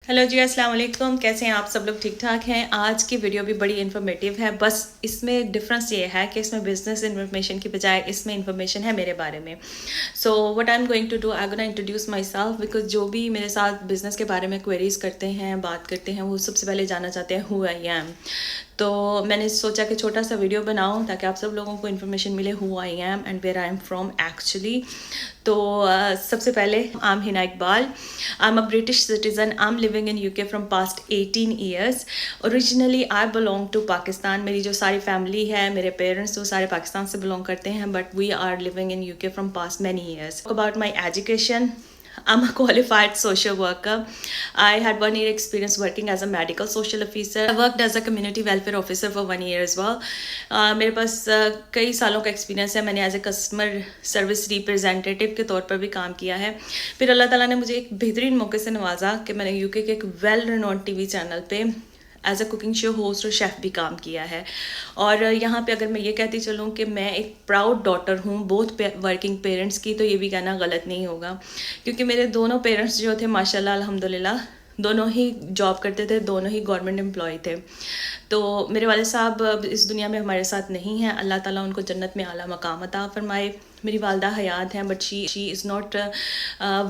Hello जी, अस्सलाम वालेकुम। कैसे हैं आप सब लोग? ठीक ठाक हैं। आज की वीडियो भी बड़ी इन्फॉर्मेटिव है, बस इसमें डिफरेंस ये है कि इसमें बिजनेस इन्फॉर्मेशन की बजाय इसमें इन्फॉर्मेशन है मेरे बारे में। So what I am going to do, I gonna introduce myself, because जो भी मेरे साथ बिजनेस के बारे में क्वेरीज करते हैं, बात करते हैं, वो सबसे पहले जानना चाहते हैं हु आई एम। तो मैंने सोचा कि छोटा सा वीडियो बनाऊं ताकि आप सब लोगों को इन्फॉर्मेशन मिले who I am and where I am from actually. तो सबसे पहले I am Hina Iqbal. I am a British citizen. I am living in UK from past 18 years. Originally I belong to Pakistan. मेरी जो सारी फैमिली है, मेरे पेरेंट्स वो सारे पाकिस्तान से बिलोंग करते हैं, but we are living in UK from past many years. About my education, I'm a qualified social worker. I had 1 year experience working as a medical social officer. I worked as a community welfare officer for 1 year as well. मेरे पास कई सालों का experience है। मैंने as a customer service representative के तौर पर भी काम किया है। फिर अल्लाह ताला ने मुझे एक बेहतरीन मौके से नवाजा कि मैंने यूके के एक वेल रिनोन्ड टीवी चैनल पे as a cooking show host और शेफ़ भी काम किया है। और यहाँ पे अगर मैं ये कहती चलूँ कि मैं एक प्राउड डॉटर हूँ बोथ वर्किंग पेरेंट्स की, तो ये भी कहना गलत नहीं होगा, क्योंकि मेरे दोनों पेरेंट्स जो थे माशाल्लाह अल्हम्दुलिल्लाह दोनों ही जॉब करते थे, दोनों ही गवर्नमेंट एम्प्लॉय थे। तो मेरे वाले साहब अब इस दुनिया में हमारे साथ नहीं हैं, अल्लाह ताला उनको जन्नत में आला मकाम अता फरमाए। मेरी वालदा हयात हैं, but she is not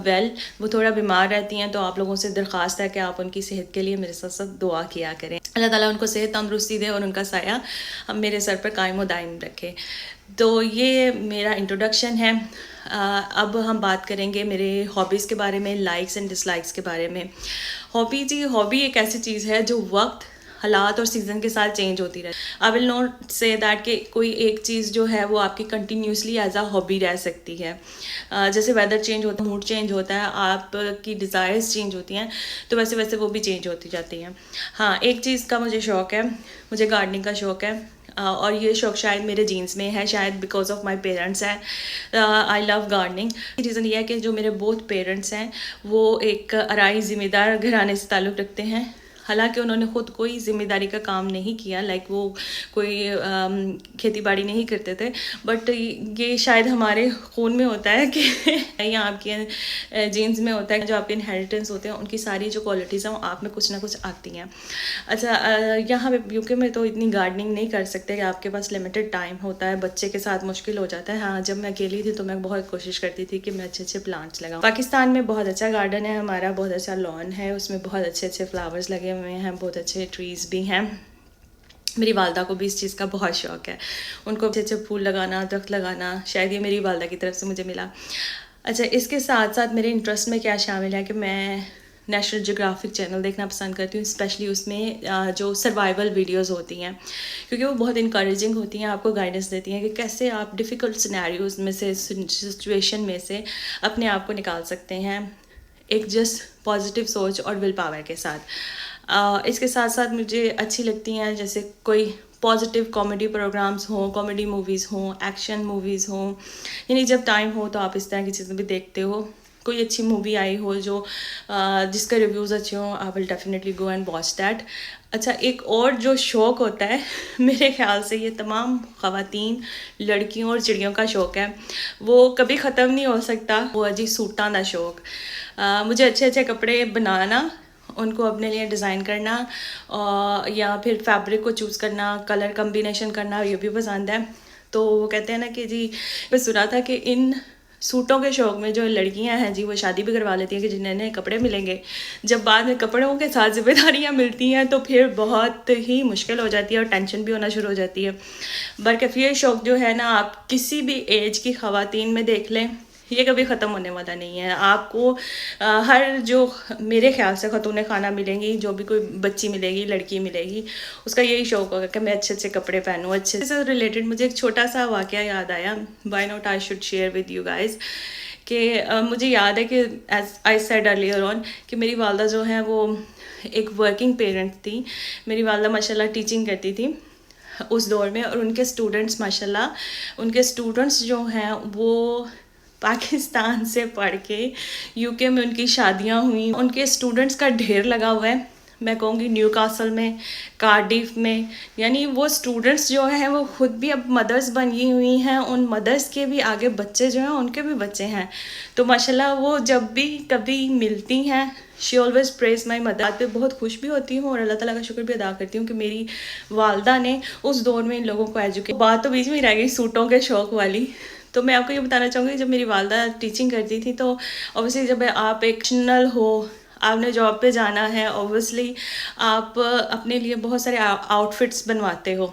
well, वो थोड़ा बीमार रहती हैं। तो आप लोगों से दरख्वास्त है कि आप उनकी सेहत के लिए मेरे साथ साथ दुआ किया करें। अल्लाह ताला उनको सेहत तंदुरुस्ती दे और उनका साया हम मेरे सर पर कायम दायम रखे। तो ये मेरा इंट्रोडक्शन है। अब हम बात करेंगे मेरे हॉबीज़ के बारे में, लाइक्स एंड डिसलाइक्स के बारे में। हॉबी एक ऐसी चीज़ है जो वक्त, हालात और सीज़न के साथ चेंज होती रहे। I will not say that कि कोई एक चीज़ जो है वो आपकी कंटिन्यूसली एज अ हॉबी रह सकती है। जैसे वेदर चेंज होता है, मूड चेंज होता है, आपकी डिज़ायर्स चेंज होती हैं, तो वैसे वैसे वो भी चेंज होती जाती हैं। हाँ, एक चीज़ का मुझे शौक़ है, मुझे गार्डनिंग का शौक़ है। और ये शौक़ शायद मेरे जीन्स में है, शायद बिकॉज ऑफ माई पेरेंट्स है। I love gardening. रीज़न ये है कि जो मेरे बोथ पेरेंट्स हैं वो एक अराई ज़िम्मेदार घराने से ताल्लुक़ रखते हैं। हालांकि उन्होंने ख़ुद कोई ज़िम्मेदारी का काम नहीं किया, लाइक वो कोई खेती बाड़ी नहीं करते थे, बट ये शायद हमारे खून में होता है कि या आपके जीन्स में होता है, जो आपके इनहेरिटेंस होते हैं उनकी सारी जो क्वालिटीज़ हैं वो आप में कुछ ना कुछ आती हैं। अच्छा, यहाँ पे यूके में तो इतनी गार्डनिंग नहीं कर सकते कि आपके पास लिमिटेड टाइम होता है, बच्चे के साथ मुश्किल हो जाता है। हाँ, जब मैं अकेली थी तो मैं बहुत कोशिश करती थी कि मैं अच्छे अच्छे प्लांट्स लगाऊँ। पाकिस्तान में बहुत अच्छा गार्डन है हमारा, बहुत अच्छा लॉन है, उसमें बहुत अच्छे अच्छे फ्लावर्स लगे हुए हैं, बहुत अच्छे ट्रीज़ भी हैं। मेरी वालदा को भी इस चीज़ का बहुत शौक़ है, उनको अच्छे अच्छे फूल लगाना, दरख्त लगाना, शायद ये मेरी वालदा की तरफ से मुझे मिला। अच्छा, इसके साथ साथ मेरे इंटरेस्ट में क्या शामिल है कि मैं नेशनल जियोग्राफिक चैनल देखना पसंद करती हूँ, स्पेशली उसमें जो सर्वाइवल वीडियोस होती हैं, क्योंकि वो बहुत इंकरेजिंग होती हैं, आपको गाइडेंस देती हैं कि कैसे आप डिफ़िकल्ट सिनेरियोज़ में से, सिचुएशन में से अपने आप को निकाल सकते हैं एक जस्ट पॉजिटिव सोच और विल पावर के साथ। इसके साथ साथ मुझे अच्छी लगती हैं जैसे कोई पॉजिटिव कॉमेडी प्रोग्राम्स हों, कॉमेडी मूवीज़ हों, एक्शन मूवीज़ हों, यानी जब टाइम हो तो आप इस तरह की चीज़ें भी देखते हो। कोई अच्छी मूवी आई हो जो जिसका रिव्यूज़ अच्छे हों, I will definitely go and watch that. अच्छा, एक और जो शौक़ होता है मेरे ख्याल से ये तमाम ख़वातीन, लड़कियों और चिड़ियों का शौक़ है, वो कभी ख़त्म नहीं हो सकता, वो अजी सूटां दा शौक़। मुझे अच्छे अच्छे कपड़े बनाना, उनको अपने लिए डिज़ाइन करना या फिर फैब्रिक को चूज़ करना, कलर कम्बिनेशन करना, ये भी पसंद है। तो वो कहते हैं ना कि जी, मैं सुना था कि इन सूटों के शौक़ में जो लड़कियां हैं जी, वो शादी भी करवा लेती हैं कि जिन्हें नए कपड़े मिलेंगे। जब बाद में कपड़ों के साथ जिम्मेदारियां मिलती हैं तो फिर बहुत ही मुश्किल हो जाती है और टेंशन भी होना शुरू हो जाती है। बरकफ ये शौक़ जो है ना, आप किसी भी एज की ख़वातीन में देख लें, ये कभी ख़त्म होने वाला नहीं है। आपको हर जो मेरे ख्याल से ख़तून खाना मिलेंगी, जो भी कोई बच्ची मिलेगी, लड़की मिलेगी, उसका यही शौक़ होगा कि मैं अच्छे अच्छे कपड़े पहनूँ। अच्छे से रिलेटेड मुझे एक छोटा सा वाक़या याद आया, why not I should share with you guys, कि मुझे याद है कि as I said earlier on कि मेरी वालदा जो है वो एक वर्किंग पेरेंट थी। मेरी वालदा माशाल्लाह टीचिंग करती थी उस दौर में, और उनके स्टूडेंट्स माशाल्लाह, उनके स्टूडेंट्स जो हैं वो पाकिस्तान से पढ़ के यूके में उनकी शादियां हुई, उनके स्टूडेंट्स का ढेर लगा हुआ है। میں کہوں گی نیو کاسل میں، کارڈیف میں. یعنی وہ اسٹوڈنٹس جو ہیں وہ خود بھی اب مدرس بنی ہوئی ہیں، ان مدرس کے بھی آگے بچے جو ہیں ان کے بھی بچے ہیں. تو ماشاء اللہ وہ جب بھی کبھی ملتی ہیں she always praise my mother. پہ بہت خوش بھی ہوتی ہوں اور اللہ تعالیٰ کا شکر بھی ادا کرتی ہوں کہ میری والدہ نے اس دور میں ان لوگوں کو ایجوکیٹ. بات تو بیچ میں رہ گئی سوٹوں کے شوق والی. تو میں آپ کو یہ بتانا چاہوں گی جب میری والدہ ٹیچنگ کرتی تھی تو اوبیسلی جب آپ ایک پروفیشنل ہو، آپ نے جاب پہ جانا ہے، اوبیسلی آپ اپنے لیے بہت سارے آؤٹ فٹس بنواتے ہو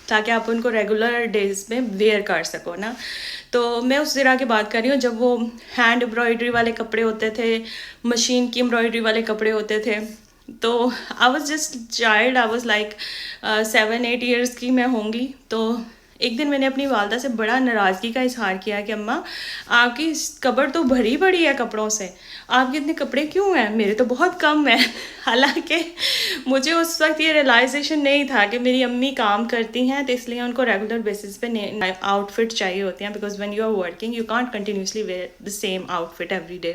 تاکہ آپ ان کو ریگولر ڈیز میں ویئر کر سکو نا. تو میں اس طرح کی بات کر رہی ہوں جب وہ ہینڈ امبرائڈری والے کپڑے ہوتے تھے، مشین کی امبرائڈری والے کپڑے ہوتے تھے. تو I was just child, I was like 7-8 years کی میں ہوں گی. تو ایک دن میں نے اپنی والدہ سے بڑا ناراضگی کا اظہار کیا کہ اماں آپ کی کبر تو بھری پڑی ہے کپڑوں سے، آپ کے اتنے کپڑے کیوں ہیں، میرے تو بہت کم ہیں. حالانکہ مجھے اس وقت یہ ریئلائزیشن نہیں تھا کہ میری امی کام کرتی ہیں تو اس لیے ان کو ریگولر بیسس پہ آؤٹ فٹ چاہیے ہوتے ہیں، because when you are working you can't continuously wear the same outfit every day.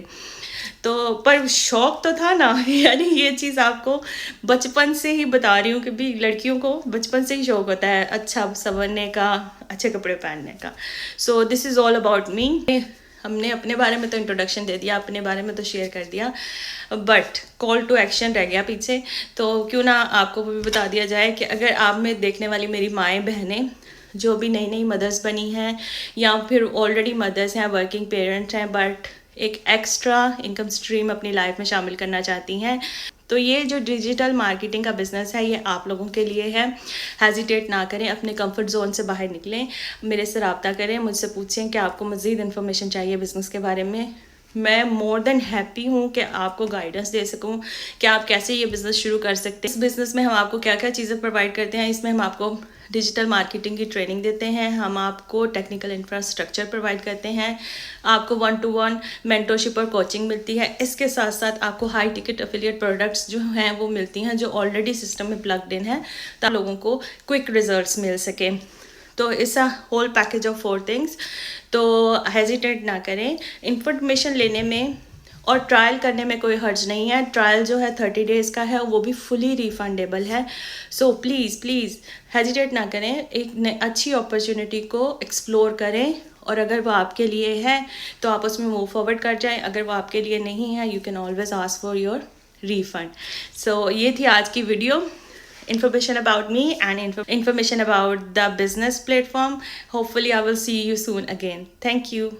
تو پر شوق تو تھا نا. یعنی یہ چیز آپ کو بچپن سے ہی بتا رہی ہوں کہ بھی لڑکیوں کو بچپن سے ہی شوق ہوتا ہے اچھا سنورنے کا، اچھے کپڑے پہننے کا. سو دس از آل اباؤٹ می. ہم نے اپنے بارے میں تو انٹروڈکشن دے دیا، اپنے بارے میں تو شیئر کر دیا، بٹ کال ٹو ایکشن رہ گیا پیچھے. تو کیوں نہ آپ کو بھی بتا دیا جائے کہ اگر آپ میں دیکھنے والی میری مائیں بہنیں جو بھی نئی نئی مدرس بنی ہیں یا پھر آلریڈی مدرس ہیں، ورکنگ پیرنٹ ہیں، بٹ ایک ایکسٹرا انکم اسٹریم اپنی لائف میں شامل کرنا چاہتی ہیں، تو یہ جو ڈیجیٹل مارکیٹنگ کا بزنس ہے یہ آپ لوگوں کے لیے ہے. ہیزیٹیٹ نہ کریں، اپنے کمفرٹ زون سے باہر نکلیں، میرے سے رابطہ کریں، مجھ سے پوچھیں کہ آپ کو مزید انفارمیشن چاہیے بزنس کے بارے میں. میں مور دین ہیپی ہوں کہ آپ کو گائیڈنس دے سکوں کہ آپ کیسے یہ بزنس شروع کر سکتے ہیں. اس بزنس میں ہم آپ کو کیا کیا چیزیں پرووائڈ کرتے ہیں، اس میں ہم آپ کو ڈیجیٹل مارکیٹنگ کی ٹریننگ دیتے ہیں، ہم آپ کو ٹیکنیکل انفراسٹرکچر پرووائڈ کرتے ہیں، آپ کو 1-to-1 مینٹورشپ اور کوچنگ ملتی ہے. اس کے ساتھ ساتھ آپ کو ہائی ٹکٹ افیلیٹ پروڈکٹس جو ہیں وہ ملتی ہیں جو آلریڈی سسٹم میں پلگڈ ان ہیں تاکہ لوگوں کو کوئک ریزلٹس مل سکیں. تو اس ہول پیکیج آف 4 تھنگس. تو ہیزیٹیٹ نہ کریں انفارمیشن لینے میں، اور ٹرائل کرنے میں کوئی حرج نہیں ہے. ٹرائل جو ہے 30 days کا ہے، وہ بھی فلی ریفنڈیبل ہے. سو پلیز ہیزیٹیٹ نہ کریں، ایک اچھی اپرچونیٹی کو ایکسپلور کریں، اور اگر وہ آپ کے لیے ہے تو آپ اس میں موو فارورڈ کر جائیں، اگر وہ آپ کے لیے نہیں ہے you can always ask for your refund. So یہ تھی آج کی video, information about me and information about the business platform. Hopefully I will see you soon again. Thank you.